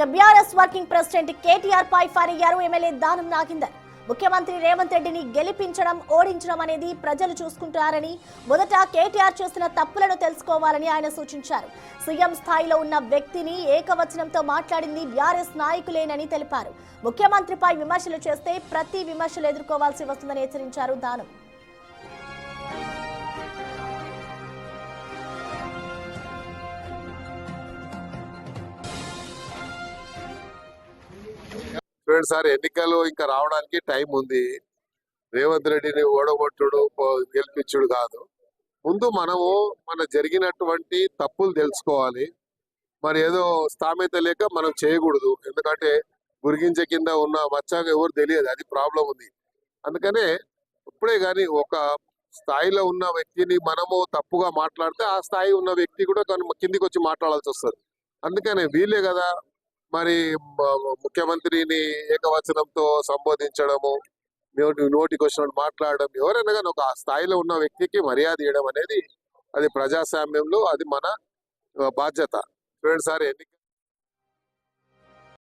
BRS working president KTR పై fire అయ్యారు MLA Danam Nagender. ముఖ్యమంత్రి రేవంత్ రెడ్డిని గెలిపించడం ఓడించడం అనేది ప్రజలు చూసుకుంటారని, మొదట కేటీఆర్ చేసిన తప్పులను తెలుసుకోవాలని ఆయన సూచించారు. సీఎం స్థాయిలో ఉన్న వ్యక్తిని ఏకవచనంతో మాట్లాడింది బీఆర్ఎస్ నాయకులేనని తెలిపారు. ముఖ్యమంత్రిపై విమర్శలు చేస్తే ప్రతి విమర్శలు ఎదుర్కోవాల్సి వస్తుందని హెచ్చరించారు దానం. సార్ ఎన్నికలు ఇంకా రావడానికి టైం ఉంది. రేవంత్ రెడ్డిని ఓడగొట్టుడు గెలిపించుడు కాదు. ముందు మనము మన జరిగినటువంటి తప్పులు తెలుసుకోవాలి. మరి ఏదో స్థామిత లేక మనం చేయకూడదు. ఎందుకంటే గురిగించ కింద ఉన్న మచ్చాగా ఎవరు తెలియదు, అది ప్రాబ్లం ఉంది. అందుకనే ఇప్పుడే కానీ ఒక స్థాయిలో ఉన్న వ్యక్తిని మనము తప్పుగా మాట్లాడితే ఆ స్థాయి ఉన్న వ్యక్తి కూడా కిందికి వచ్చి మాట్లాడాల్సి వస్తుంది. అందుకనే వీలే కదా మరి ముఖ్యమంత్రిని ఏకవచనంతో సంబోధించడము, నోటికి వచ్చినట్టు మాట్లాడడం, ఎవరైనా కానీ ఒక స్థాయిలో ఉన్న వ్యక్తికి మర్యాద ఇవ్వడం అనేది అది ప్రజాస్వామ్యంలో అది మన బాధ్యత. చూడండి సార్,